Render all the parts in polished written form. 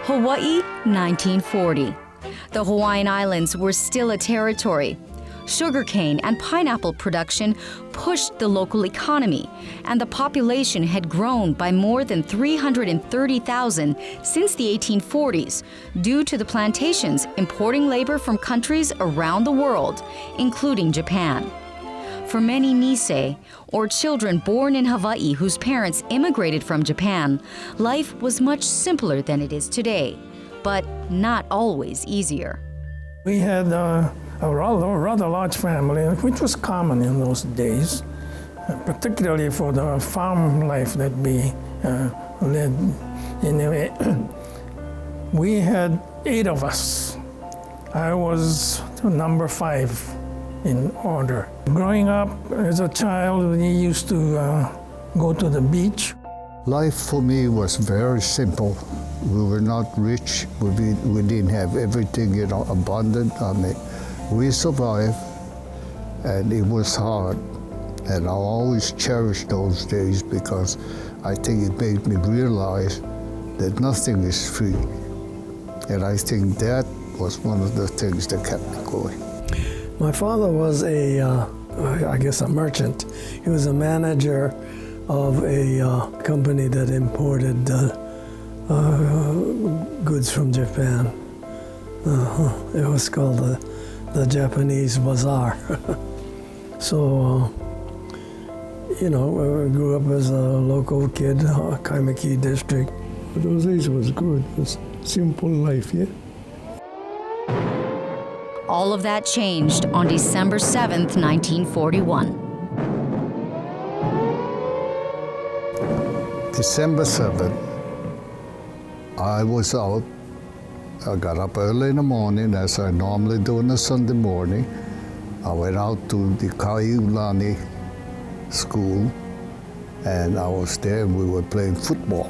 Hawaii, 1940. The Hawaiian Islands were still a territory. Sugarcane and pineapple production pushed the local economy, and the population had grown by more than 330,000 since the 1840s due to the plantations importing labor from countries around the world, including Japan. For many Nisei, or children born in Hawaii whose parents immigrated from Japan, life was much simpler than it is today, but not always easier. We had a rather large family, which was common in those days, particularly for the farm life that we led. Anyway, we had 8 of us. I was number 5 in order. Growing up as a child, we used to go to the beach. Life for me was very simple. We were not rich. We didn't have everything, abundant. I mean, we survived, and it was hard. And I always cherish those days because I think it made me realize that nothing is free. And I think that was one of the things that kept me going. My father was a merchant. He was a manager of a company that imported goods from Japan. It was called the Japanese Bazaar. So, I grew up as a local kid, Kaimaki district. Those days it was good. It was simple life, yeah? All of that changed on December 7th, 1941. December 7th, I was out. I got up early in the morning, as I normally do on a Sunday morning. I went out to the Kaiulani school, and I was there, and we were playing football.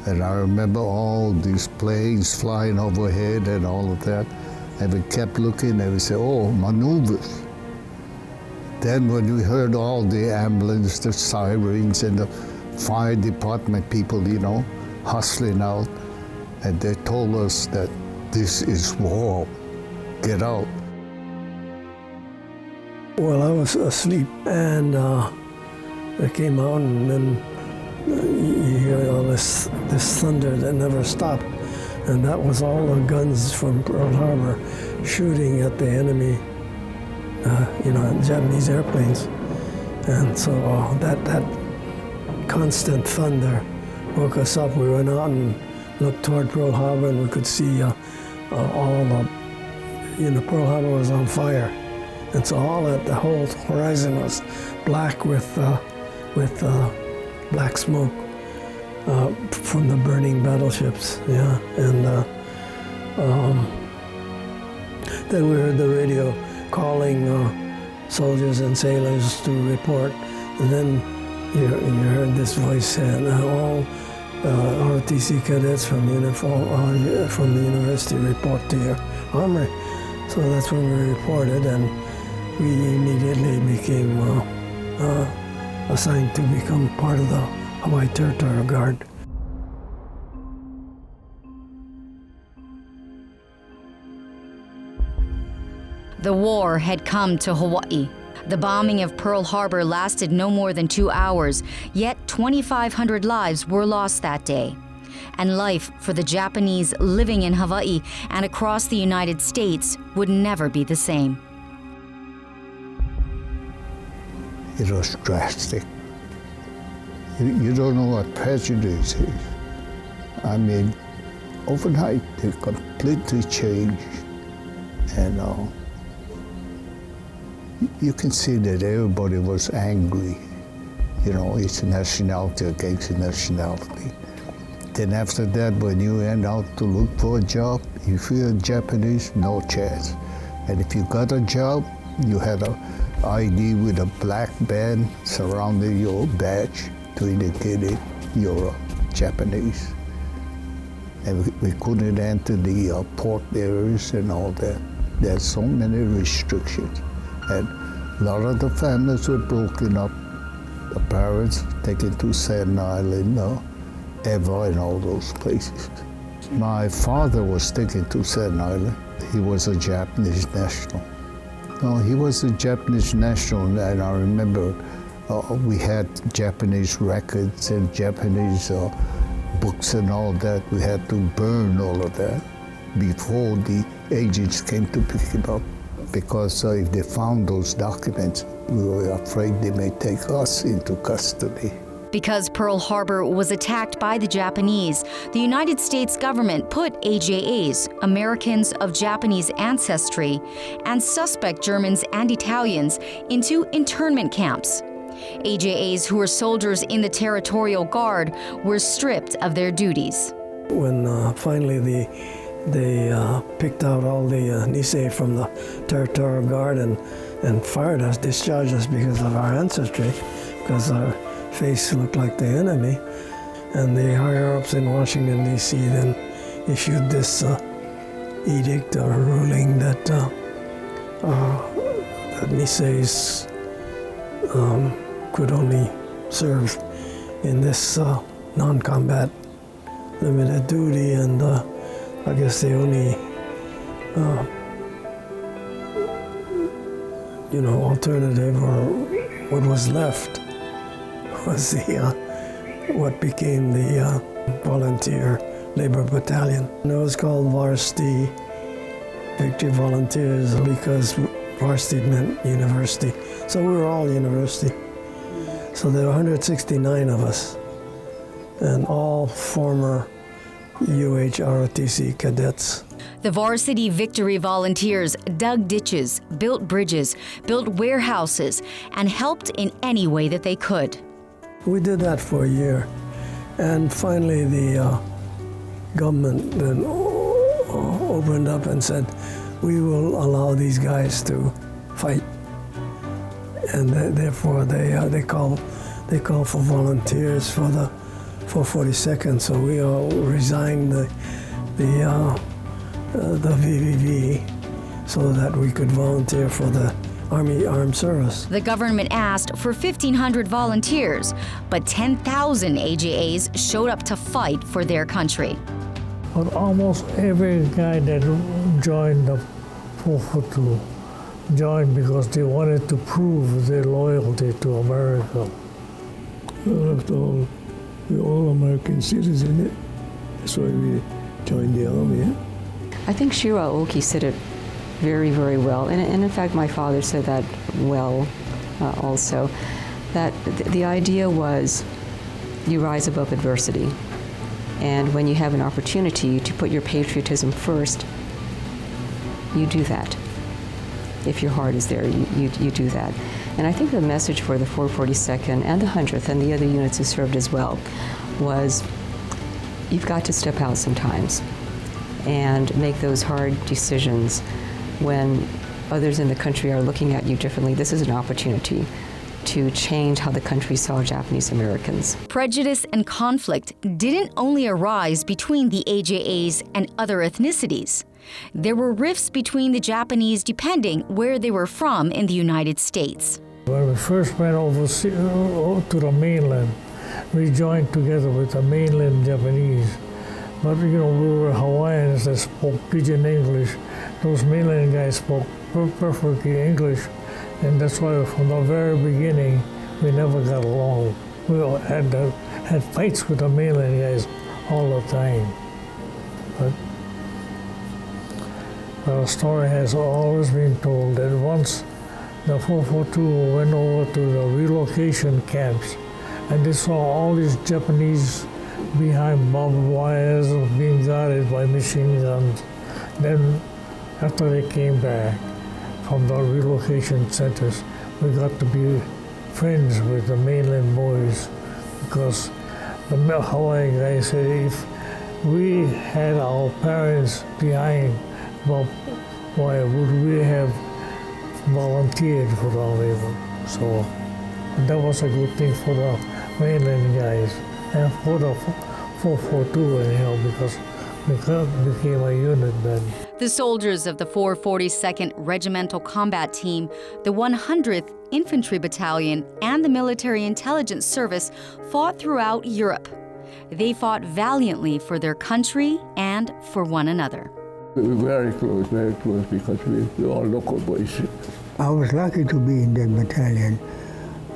And I remember all these planes flying overhead and all of that. And we kept looking, and we said, oh, maneuvers. Then when we heard all the ambulance, the sirens, and the fire department people, hustling out, and they told us that this is war, get out. Well, I was asleep, and I came out, and then you hear all this thunder that never stopped. And that was all the guns from Pearl Harbor shooting at the enemy, Japanese airplanes. And so that constant thunder woke us up. We went out and looked toward Pearl Harbor, and we could see all the, Pearl Harbor was on fire. And so the whole horizon was black with black smoke. From the burning battleships, yeah. And then we heard the radio calling soldiers and sailors to report. And then you heard this voice saying, all ROTC cadets from the university report to your armory. So that's when we reported, and we immediately became assigned to become part of the Hawaii Territorial Guard. The war had come to Hawaii. The bombing of Pearl Harbor lasted no more than 2 hours, yet 2,500 lives were lost that day. And life for the Japanese living in Hawaii and across the United States would never be the same. It was drastic. You don't know what prejudice is. I mean, overnight they completely changed, and you can see that everybody was angry. It's nationality against nationality. Then after that, when you went out to look for a job, if you're Japanese, no chance. And if you got a job, you had an ID with a black band surrounding your badge to indicate you're Japanese. And we couldn't enter the port areas and all that. There's so many restrictions. And a lot of the families were broken up. The parents taken to Staten Island, Eva, and all those places. My father was taken to Staten Island. He was a Japanese national. No, he was a Japanese national, and I remember we had Japanese records and Japanese books and all that. We had to burn all of that before the agents came to pick him up, because if they found those documents, we were afraid they may take us into custody. Because Pearl Harbor was attacked by the Japanese, the United States government put AJAs, Americans of Japanese ancestry, and suspect Germans and Italians into internment camps. AJAs who were soldiers in the Territorial Guard were stripped of their duties. When finally they picked out all the Nisei from the Territorial Guard and fired us, discharged us because of our ancestry, because our face looked like the enemy. And the higher-ups in Washington, D.C. then issued this edict or ruling that Niseis could only serve in this non-combat limited duty, and I guess the only alternative, or what was left, was what became the Volunteer Labor Battalion. And it was called Varsity Victory Volunteers because varsity meant university. So we were all university. So there were 169 of us, and all former UH-ROTC cadets. The Varsity Victory Volunteers dug ditches, built bridges, built warehouses, and helped in any way that they could. We did that for a year, and finally the government then opened up and said, we will allow these guys to fight. And therefore they call for volunteers for the 442nd. So we all resigned the VVV so that we could volunteer for the Army Armed Service. The government asked for 1,500 volunteers, but 10,000 AJAs showed up to fight for their country. But almost every guy that joined the 442 joined because they wanted to prove their loyalty to America. After all, we're all American citizens. That's why we joined the army. I think Shiro Aoki said it very, very well. And in fact, my father said that well also, that the idea was you rise above adversity. And when you have an opportunity to put your patriotism first, you do that. If your heart is there, you do that. And I think the message for the 442nd and the 100th and the other units who served as well was you've got to step out sometimes and make those hard decisions when others in the country are looking at you differently. This is an opportunity to change how the country saw Japanese Americans. Prejudice and conflict didn't only arise between the AJAs and other ethnicities. There were rifts between the Japanese depending where they were from in the United States. When we first went overseas to the mainland, we joined together with the mainland Japanese. But we were Hawaiians that spoke pidgin English. Those mainland guys spoke perfectly English, and that's why from the very beginning we never got along. We all had fights with the mainland guys all the time. But the story has always been told that once the 442 went over to the relocation camps, and they saw all these Japanese behind barbed wires being guarded by machine guns. Then, after they came back from the relocation centers, we got to be friends with the mainland boys, because the Hawaiian guy said if we had our parents behind, well, why would we have volunteered for the labor? So that was a good thing for the mainland guys and for the 442 anyhow, because we became a unit then. The soldiers of the 442nd Regimental Combat Team, the 100th Infantry Battalion, and the Military Intelligence Service fought throughout Europe. They fought valiantly for their country and for one another. We were very close because we all local boys. I was lucky to be in that battalion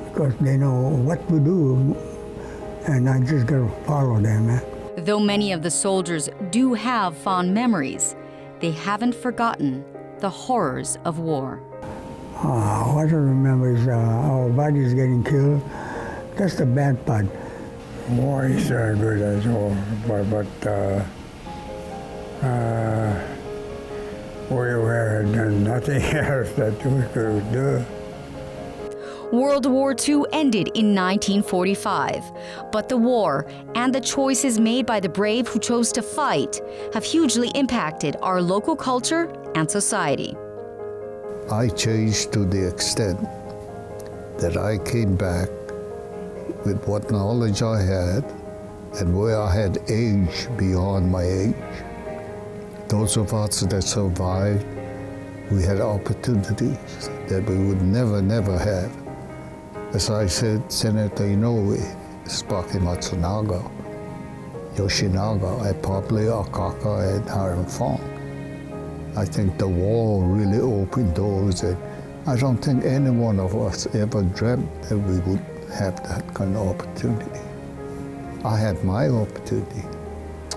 because they know what to do, and I just got to follow them. Though many of the soldiers do have fond memories, they haven't forgotten the horrors of war. What I remember is our bodies getting killed. That's the bad part. War is good as well, but we were done nothing else that we could do. World War II ended in 1945, but the war and the choices made by the brave who chose to fight have hugely impacted our local culture and society. I changed to the extent that I came back with what knowledge I had and where I had age beyond my age. Those of us that survived, we had opportunities that we would never have. As I said, Senator Inoue, Spaki Matsunaga, Yoshinaga, Epable, Akaka, and Hiram Fong. I think the war really opened doors that I don't think any one of us ever dreamt that we would have that kind of opportunity. I had my opportunity.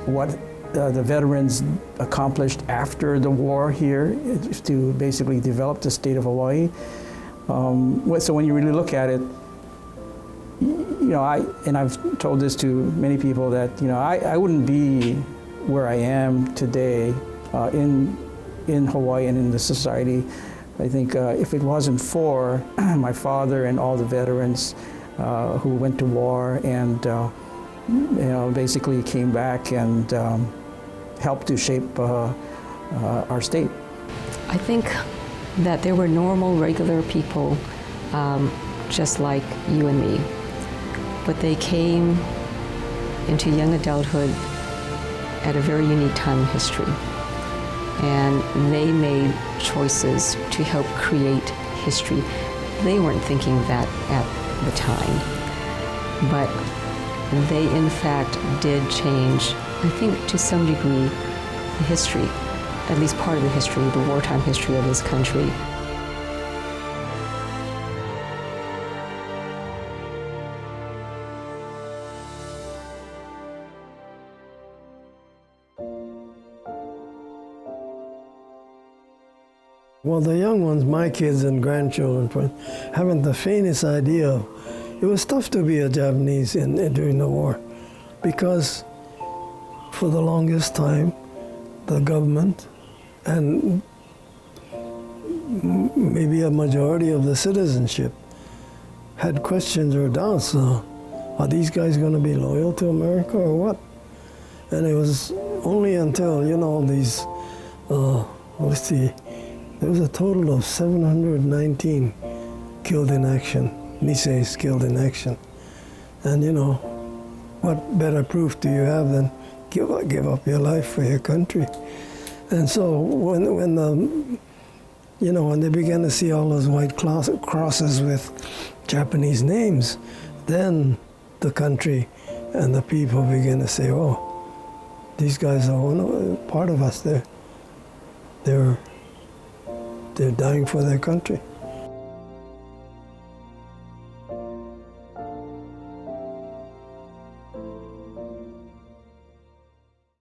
What the veterans accomplished after the war here is to basically develop the state of Hawaii. So when you really look at it, I've told this to many people that I wouldn't be where I am today in Hawaii and in the society. I think if it wasn't for my father and all the veterans who went to war and basically came back and helped to shape our state. I think that there were normal, regular people just like you and me, but they came into young adulthood at a very unique time in history, and they made choices to help create history. They weren't thinking that at the time, but they in fact did change, I think to some degree, the history, at least part of the history, the wartime history of this country. Well, the young ones, my kids and grandchildren, haven't the faintest idea. It was tough to be a Japanese during the war because for the longest time, the government and maybe a majority of the citizenship had questions or doubts. Are these guys going to be loyal to America or what? And it was only until, these, let's see, there was a total of 719 killed in action, Niseis killed in action. And what better proof do you have than give up your life for your country? And so when they began to see all those white crosses with Japanese names, then the country and the people began to say, oh, these guys are part of us. They're dying for their country.